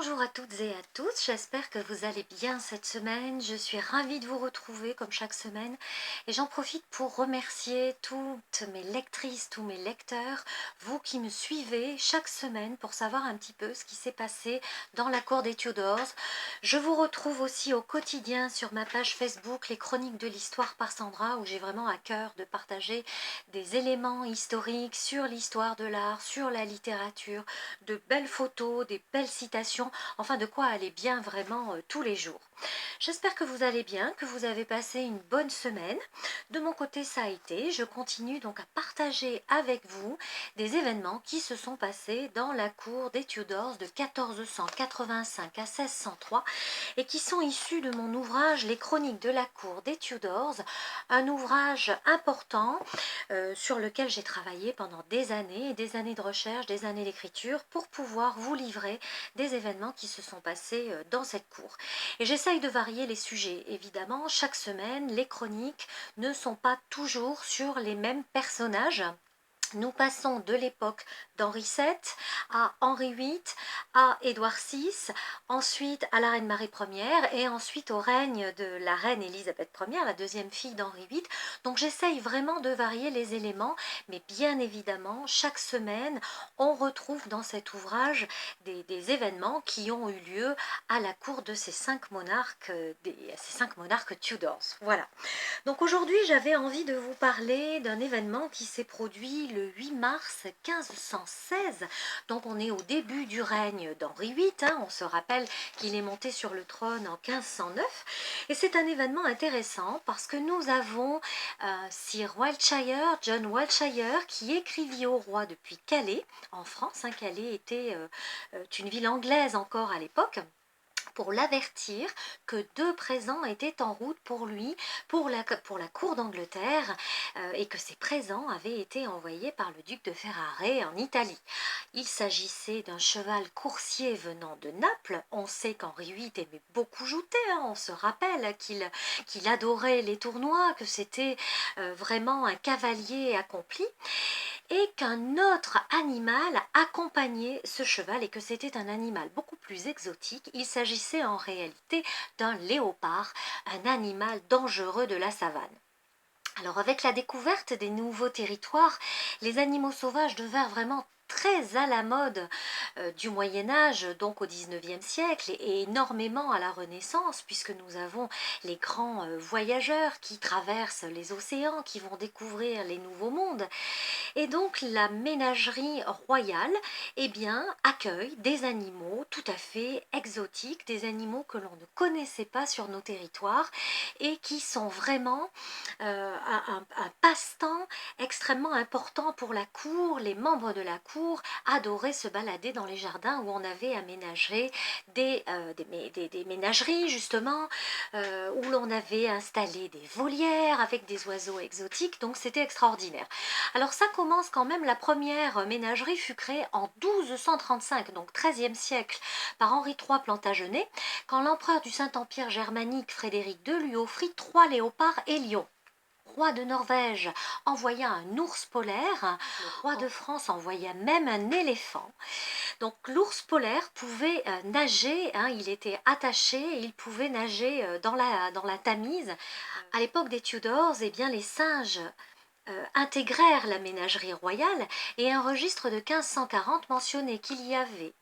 Bonjour à toutes et à tous, j'espère que vous allez bien cette semaine. Je suis ravie de vous retrouver comme chaque semaine et j'en profite pour remercier toutes mes lectrices, tous mes lecteurs, vous qui me suivez chaque semaine pour savoir un petit peu ce qui s'est passé dans la cour des Tudors. Je vous retrouve aussi au quotidien sur ma page Facebook Les Chroniques de l'Histoire par Sandra, où j'ai vraiment à cœur de partager des éléments historiques sur l'histoire de l'art, sur la littérature, de belles photos, des belles citations, enfin de quoi aller bien vraiment tous les jours. J'espère que vous allez bien, que vous avez passé une bonne semaine. De mon côté, ça a été. Je continue donc à partager avec vous des événements qui se sont passés dans la cour des Tudors de 1485 à 1603 et qui sont issus de mon ouvrage Les Chroniques de la cour des Tudors, un ouvrage important sur lequel j'ai travaillé pendant des années et des années de recherche, des années d'écriture pour pouvoir vous livrer des événements qui se sont passés dans cette cour. Et j'essaye de varier les sujets. Évidemment, chaque semaine, les chroniques ne sont pas toujours sur les mêmes personnages. Nous passons de l'époque d'Henri VII à Henri VIII, à Édouard VI, ensuite à la reine Marie Ier et ensuite au règne de la reine Élisabeth Ier, la deuxième fille d'Henri VIII. Donc j'essaye vraiment de varier les éléments, mais bien évidemment, chaque semaine, on retrouve dans cet ouvrage des événements qui ont eu lieu à la cour de ces cinq monarques, ces cinq monarques Tudors. Voilà. Donc aujourd'hui, j'avais envie de vous parler d'un événement qui s'est produit le 8 mars 1516. Donc on est au début du règne d'Henri VIII. On se rappelle qu'il est monté sur le trône en 1509. Et c'est un événement intéressant parce que nous avons Sir Wiltshire, John Wiltshire, qui écrivit au roi depuis Calais, en France. Calais était une ville anglaise encore à l'époque, pour l'avertir que deux présents étaient en route pour lui, pour la cour d'Angleterre, et que ces présents avaient été envoyés par le duc de Ferrare en Italie. Il s'agissait d'un cheval coursier venant de Naples. On sait qu'Henri VIII aimait beaucoup jouter, on se rappelle qu'il adorait les tournois, que c'était vraiment un cavalier accompli, et qu'un autre animal accompagnait ce cheval et que c'était un animal beaucoup plus exotique. Il s'agissait en réalité d'un léopard, un animal dangereux de la savane. Alors avec la découverte des nouveaux territoires, les animaux sauvages devinrent vraiment très à la mode du Moyen-Âge, donc au XIXe siècle, et énormément à la Renaissance, puisque nous avons les grands voyageurs qui traversent les océans, qui vont découvrir les nouveaux mondes. Et donc la ménagerie royale accueille des animaux tout à fait exotiques, des animaux que l'on ne connaissait pas sur nos territoires et qui sont vraiment un passe-temps extrêmement important pour la cour. Les membres de la cour adoraient se balader dans les jardins où on avait aménagé des ménageries justement, où l'on avait installé des volières avec des oiseaux exotiques, donc c'était extraordinaire. Alors ça commence quand même, la première ménagerie fut créée en 1235, donc XIIIe siècle, par Henri III Plantagenet, quand l'empereur du Saint-Empire germanique Frédéric II lui offrit 3 léopards et lions. Le roi de Norvège envoya un ours polaire, le roi de France envoya même un éléphant. Donc l'ours polaire pouvait nager, il était attaché, il pouvait nager dans la Tamise. À l'époque des Tudors, les singes intégrèrent la ménagerie royale et un registre de 1540 mentionnait qu'il y avait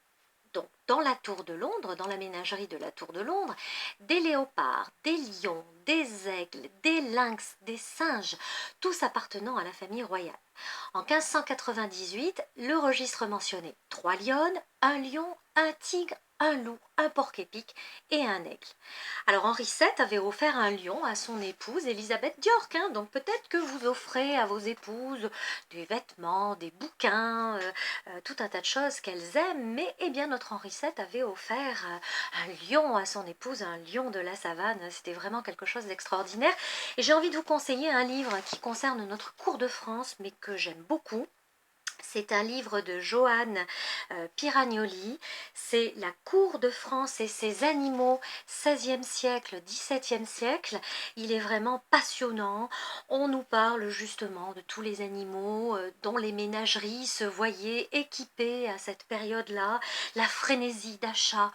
donc dans la tour de Londres, dans la ménagerie de la tour de Londres, des léopards, des lions, des aigles, des lynx, des singes, tous appartenant à la famille royale. En 1598, le registre mentionnait 3 lionnes, un lion, un tigre, un loup, un porc-épic et un aigle. Alors Henri VII avait offert un lion à son épouse Élisabeth d'York, donc peut-être que vous offrez à vos épouses des vêtements, des bouquins, tout un tas de choses qu'elles aiment, mais notre Henri VII avait offert un lion à son épouse, un lion de la savane. C'était vraiment quelque chose d'extraordinaire. Et j'ai envie de vous conseiller un livre qui concerne notre cour de France, mais que j'aime beaucoup, C'est un livre de Johanne Piragnoli, c'est la cour de France et ses animaux 16e siècle, 17e siècle. Il est vraiment passionnant. On nous parle justement de tous les animaux dont les ménageries se voyaient équipées à cette période-là, la frénésie d'achat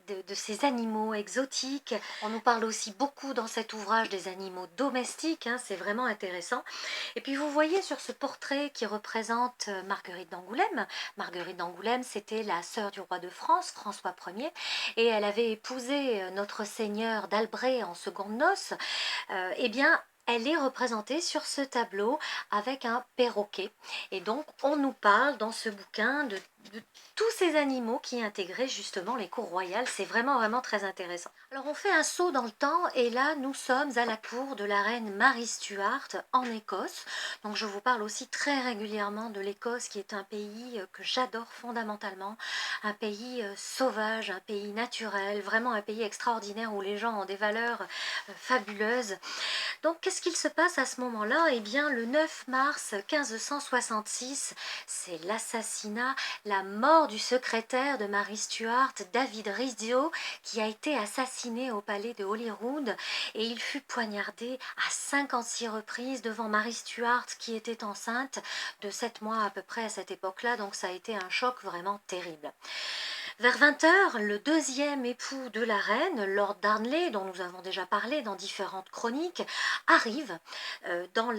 de ces animaux exotiques. On nous parle aussi beaucoup dans cet ouvrage des animaux domestiques, hein, c'est vraiment intéressant. Et puis vous voyez sur ce portrait qui représente Marguerite d'Angoulême. Marguerite d'Angoulême, c'était la sœur du roi de France, François Ier, et elle avait épousé notre seigneur d'Albret en secondes noces. Eh bien, elle est représentée sur ce tableau avec un perroquet. Et donc, on nous parle dans ce bouquin de tous ces animaux qui intégraient justement les cours royales. C'est vraiment, vraiment très intéressant. Alors, on fait un saut dans le temps et là, nous sommes à la cour de la reine Marie Stuart en Écosse. Donc, je vous parle aussi très régulièrement de l'Écosse qui est un pays que j'adore fondamentalement. Un pays sauvage, un pays naturel, vraiment un pays extraordinaire où les gens ont des valeurs fabuleuses. Donc, qu'est-ce qu'il se passe à ce moment-là? Eh bien, le 9 mars 1566, c'est l'assassinat, la mort du secrétaire de Marie Stuart, David Rizzio, qui a été assassiné au palais de Holyrood et il fut poignardé à 56 reprises devant Marie Stuart qui était enceinte de 7 mois à peu près à cette époque-là, donc ça a été un choc vraiment terrible. Vers 20 heures, le deuxième époux de la reine, Lord Darnley, dont nous avons déjà parlé dans différentes chroniques, arrive dans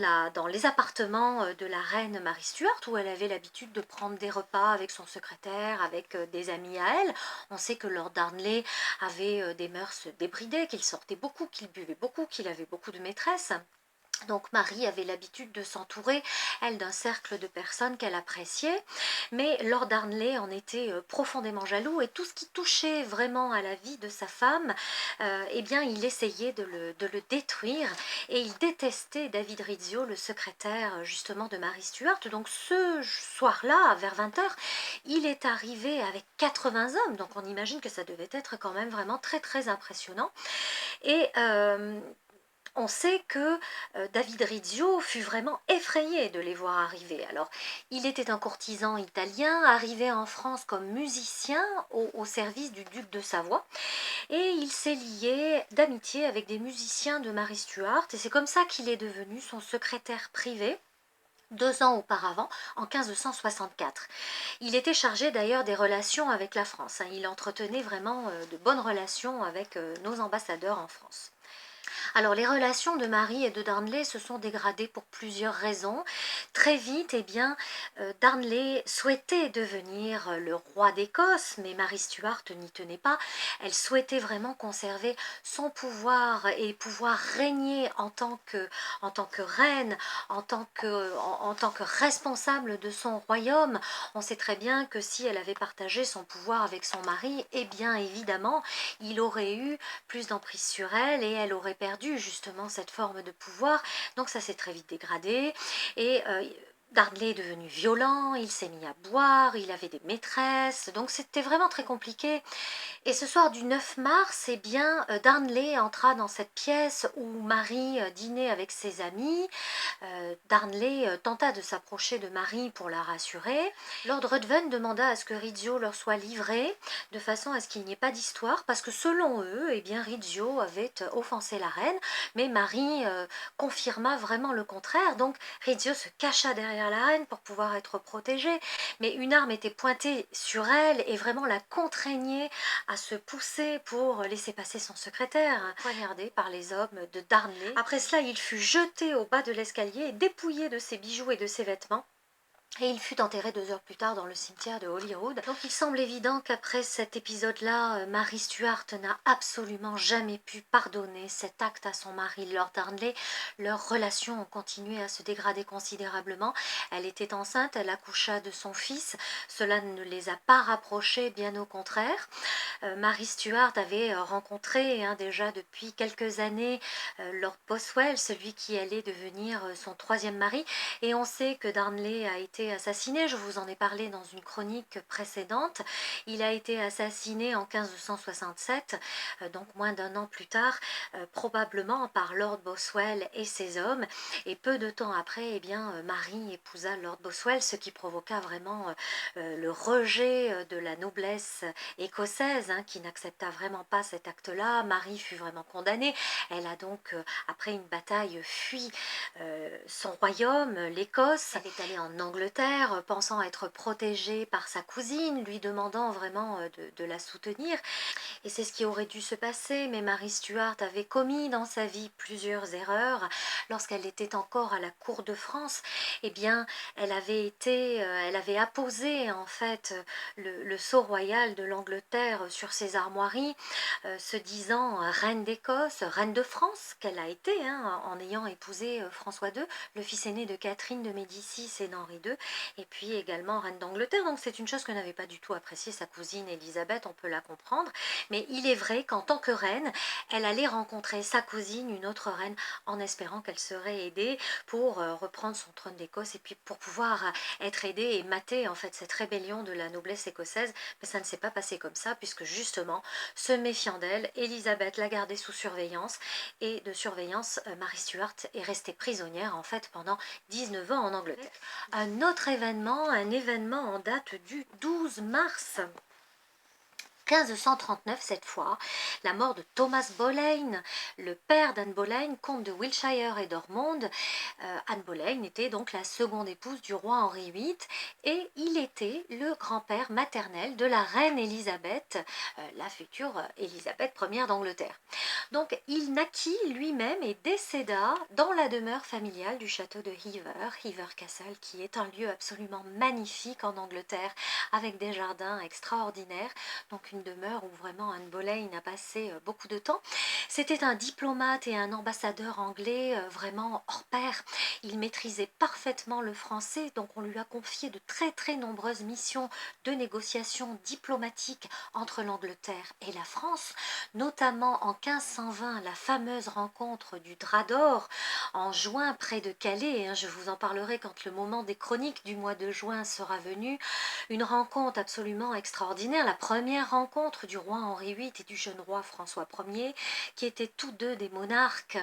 les appartements de la reine Marie Stuart, où elle avait l'habitude de prendre des repas avec son secrétaire, avec des amis à elle. On sait que Lord Darnley avait des mœurs débridées, qu'il sortait beaucoup, qu'il buvait beaucoup, qu'il avait beaucoup de maîtresses. Donc Marie avait l'habitude de s'entourer, elle, d'un cercle de personnes qu'elle appréciait, mais Lord Darnley en était profondément jaloux et tout ce qui touchait vraiment à la vie de sa femme, eh bien il essayait de le détruire et il détestait David Rizzio, le secrétaire justement de Marie Stuart. Donc ce soir-là, vers 20 heures, il est arrivé avec 80 hommes, donc on imagine que ça devait être quand même vraiment très très impressionnant. Et on sait que David Rizzio fut vraiment effrayé de les voir arriver. Alors, il était un courtisan italien, arrivé en France comme musicien au service du duc de Savoie, et il s'est lié d'amitié avec des musiciens de Marie Stuart, et c'est comme ça qu'il est devenu son secrétaire privé. 2 ans auparavant, en 1564. Il était chargé d'ailleurs des relations avec la France. Il entretenait vraiment de bonnes relations avec nos ambassadeurs en France. Alors les relations de Marie et de Darnley se sont dégradées pour plusieurs raisons. Très vite, eh bien, Darnley souhaitait devenir le roi d'Écosse, mais Marie Stuart n'y tenait pas. Elle souhaitait vraiment conserver son pouvoir et pouvoir régner en tant que reine, en tant que responsable de son royaume. On sait très bien que si elle avait partagé son pouvoir avec son mari, eh bien évidemment, il aurait eu plus d'emprise sur elle et elle aurait perdu justement cette forme de pouvoir. Donc ça s'est très vite dégradé et Darnley est devenu violent, il s'est mis à boire, il avait des maîtresses, donc c'était vraiment très compliqué. Et ce soir du 9 mars, eh bien, Darnley entra dans cette pièce où Marie dînait avec ses amis. Darnley tenta de s'approcher de Marie pour la rassurer. Lord Ruthven demanda à ce que Rizzio leur soit livré, de façon à ce qu'il n'y ait pas d'histoire, parce que selon eux, eh bien, Rizzio avait offensé la reine, mais Marie confirma vraiment le contraire. Donc Rizzio se cacha derrière la reine pour pouvoir être protégé, mais une arme était pointée sur elle et vraiment la contraignait à se pousser pour laisser passer son secrétaire, poignardé par les hommes de Darnley. Après cela, il fut jeté au bas de l'escalier et dépouillé de ses bijoux et de ses vêtements. Et il fut enterré 2 heures plus tard dans le cimetière de Holyrood. Donc il semble évident qu'après cet épisode-là, Marie Stuart n'a absolument jamais pu pardonner cet acte à son mari Lord Darnley. Leurs relations ont continué à se dégrader considérablement. Elle était enceinte, elle accoucha de son fils. Cela ne les a pas rapprochés, bien au contraire. Marie Stuart avait rencontré déjà depuis quelques années Lord Boswell, celui qui allait devenir son troisième mari, et on sait que Darnley a été assassiné, je vous en ai parlé dans une chronique précédente. Il a été assassiné en 1567, donc moins d'un an plus tard, probablement par Lord Boswell et ses hommes, et peu de temps après, Marie épousa Lord Boswell, ce qui provoqua vraiment le rejet de la noblesse écossaise, qui n'accepta vraiment pas cet acte-là. Marie fut vraiment condamnée. Elle a donc, après une bataille, fui son royaume, l'Écosse. Elle est allée en Angleterre, pensant être protégée par sa cousine, lui demandant vraiment de la soutenir. Et c'est ce qui aurait dû se passer, mais Marie Stuart avait commis dans sa vie plusieurs erreurs. Lorsqu'elle était encore à la cour de France, elle avait apposé en fait le sceau royal de l'Angleterre sur ses armoiries, se disant reine d'Écosse, reine de France, qu'elle a été, en ayant épousé François II, le fils aîné de Catherine de Médicis et d'Henri II, et puis également reine d'Angleterre. Donc c'est une chose que n'avait pas du tout appréciée sa cousine Élisabeth, on peut la comprendre. Mais il est vrai qu'en tant que reine, elle allait rencontrer sa cousine, une autre reine, en espérant qu'elle serait aidée pour reprendre son trône d'Écosse et puis pour pouvoir être aidée et mater en fait cette rébellion de la noblesse écossaise. Mais ça ne s'est pas passé comme ça, puisque justement, se méfiant d'elle, Élisabeth l'a gardée sous surveillance, et de surveillance, Marie Stuart est restée prisonnière en fait pendant 19 ans en Angleterre. Un autre événement, un événement en date du 12 mars 1539 cette fois, la mort de Thomas Boleyn, le père d'Anne Boleyn, comte de Wiltshire et d'Ormond. Anne Boleyn était donc la seconde épouse du roi Henri VIII, et il était le grand-père maternel de la reine Élisabeth, la future Élisabeth Ière d'Angleterre. Donc il naquit lui-même et décéda dans la demeure familiale du château de Hever Castle, qui est un lieu absolument magnifique en Angleterre, avec des jardins extraordinaires, donc une demeure où vraiment Anne Boleyn a passé beaucoup de temps. C'était un diplomate et un ambassadeur anglais vraiment hors pair. Il maîtrisait parfaitement le français, donc on lui a confié de très nombreuses missions de négociation diplomatique entre l'Angleterre et la France, notamment en 1520, la fameuse rencontre du Drap d'Or en juin près de Calais. Je vous en parlerai quand le moment des chroniques du mois de juin sera venu. Une rencontre absolument extraordinaire, la première rencontre du roi Henri VIII et du jeune roi François Ier, qui étaient tous deux des monarques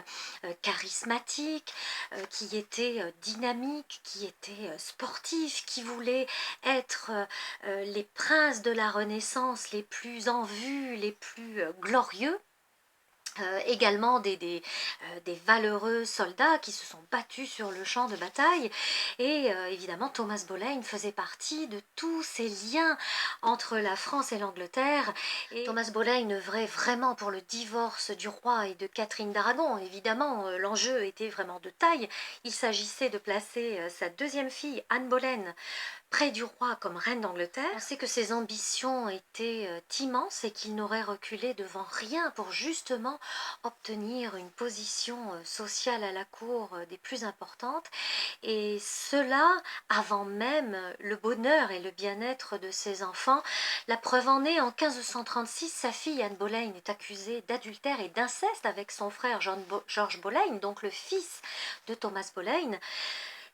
charismatiques, qui étaient dynamiques, qui étaient sportifs, qui voulaient être les princes de la Renaissance les plus en vue, les plus glorieux. Également des valeureux soldats qui se sont battus sur le champ de bataille, et évidemment Thomas Boleyn faisait partie de tous ces liens entre la France et l'Angleterre, et Thomas Boleyn œuvrait vraiment pour le divorce du roi et de Catherine d'Aragon. Évidemment, l'enjeu était vraiment de taille. Il s'agissait de placer sa deuxième fille Anne Boleyn près du roi comme reine d'Angleterre. On sait que ses ambitions étaient immenses et qu'il n'aurait reculé devant rien pour justement obtenir une position sociale à la cour des plus importantes, et cela avant même le bonheur et le bien-être de ses enfants. La preuve en est, en 1536, sa fille Anne Boleyn est accusée d'adultère et d'inceste avec son frère George Boleyn, donc le fils de Thomas Boleyn.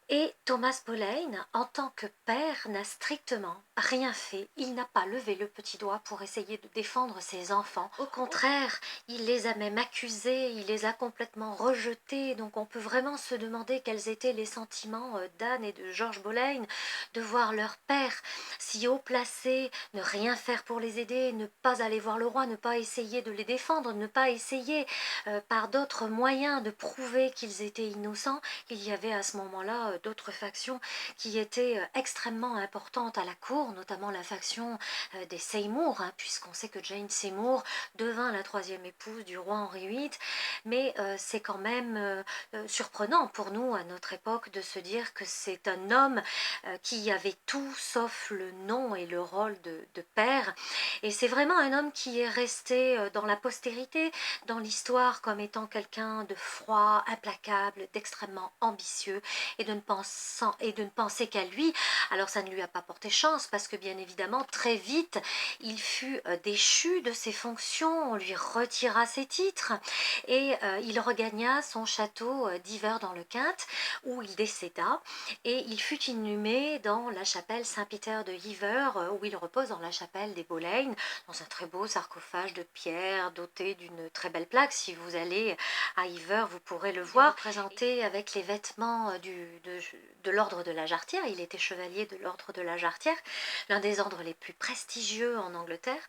Et Thomas Boleyn, en tant que père, n'a strictement rien fait. Il n'a pas levé le petit doigt pour essayer de défendre ses enfants. Au contraire, il les a même accusés, il les a complètement rejetés. Donc on peut vraiment se demander quels étaient les sentiments d'Anne et de George Boleyn, de voir leur père si haut placé, ne rien faire pour les aider, ne pas aller voir le roi, ne pas essayer de les défendre, ne pas essayer par d'autres moyens de prouver qu'ils étaient innocents. Il y avait à ce moment-là d'autres factions qui étaient extrêmement importantes à la cour, notamment la faction des Seymour, puisqu'on sait que Jane Seymour devint la troisième épouse du roi Henri VIII, mais c'est quand même surprenant pour nous à notre époque de se dire que c'est un homme qui avait tout sauf le nom et le rôle de père, et c'est vraiment un homme qui est resté dans la postérité, dans l'histoire, comme étant quelqu'un de froid, implacable, d'extrêmement ambitieux, et de ne de ne penser qu'à lui. Alors ça ne lui a pas porté chance parce que bien évidemment très vite il fut déchu de ses fonctions, on lui retira ses titres et il regagna son château d'Hiver dans le Quinte où il décéda et il fut inhumé dans la chapelle Saint-Peter de Hiver où il repose dans la chapelle des Boleyn dans un très beau sarcophage de pierre doté d'une très belle plaque. Si vous allez à Hiver, vous pourrez le voir présenté avec les vêtements de l'ordre de la Jarretière. Il était chevalier de l'ordre de la Jarretière, l'un des ordres les plus prestigieux en Angleterre.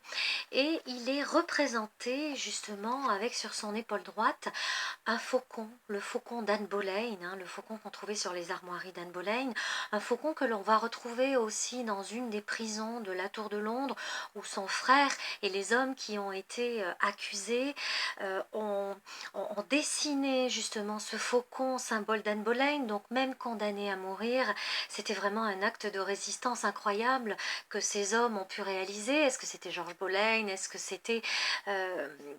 Et il est représenté justement avec sur son épaule droite un faucon, le faucon d'Anne Boleyn, hein, le faucon qu'on trouvait sur les armoiries d'Anne Boleyn, un faucon que l'on va retrouver aussi dans une des prisons de la Tour de Londres où son frère et les hommes qui ont été accusés ont dessiné justement ce faucon symbole d'Anne Boleyn, donc même condamné à mourir, c'était vraiment un acte de résistance incroyable que ces hommes ont pu réaliser. Est-ce que c'était George Boleyn? Est-ce que c'était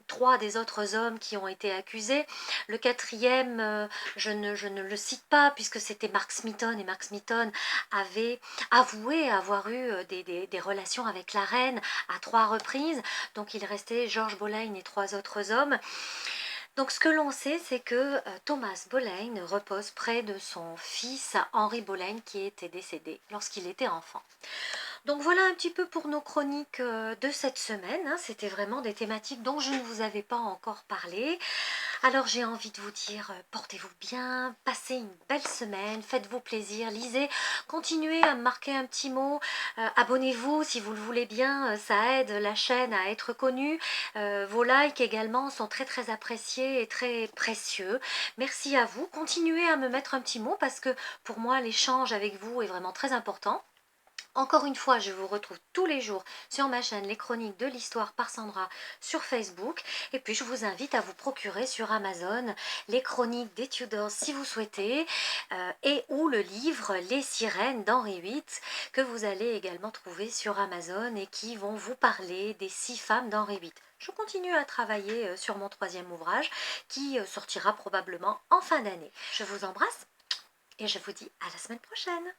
trois des autres hommes qui ont été accusés? Le quatrième, je ne le cite pas puisque c'était Mark Smeaton, et Mark Smeaton avait avoué avoir eu des relations avec la reine à 3 reprises, donc il restait George Boleyn et 3 autres hommes. Donc ce que l'on sait, c'est que Thomas Boleyn repose près de son fils Henry Boleyn qui était décédé lorsqu'il était enfant. Donc voilà un petit peu pour nos chroniques de cette semaine, hein. C'était vraiment des thématiques dont je ne vous avais pas encore parlé. Alors j'ai envie de vous dire, portez-vous bien, passez une belle semaine, faites-vous plaisir, lisez, continuez à me marquer un petit mot, abonnez-vous si vous le voulez bien, ça aide la chaîne à être connue. Vos likes également sont très très appréciés et très précieux. Merci à vous, continuez à me mettre un petit mot parce que pour moi l'échange avec vous est vraiment très important. Encore une fois, je vous retrouve tous les jours sur ma chaîne Les Chroniques de l'Histoire par Sandra sur Facebook. Et puis, je vous invite à vous procurer sur Amazon les Chroniques des Tudors si vous souhaitez, et ou le livre Les Sirènes d'Henri VIII que vous allez également trouver sur Amazon et qui vont vous parler des 6 femmes d'Henri VIII. Je continue à travailler sur mon 3e ouvrage qui sortira probablement en fin d'année. Je vous embrasse et je vous dis à la semaine prochaine.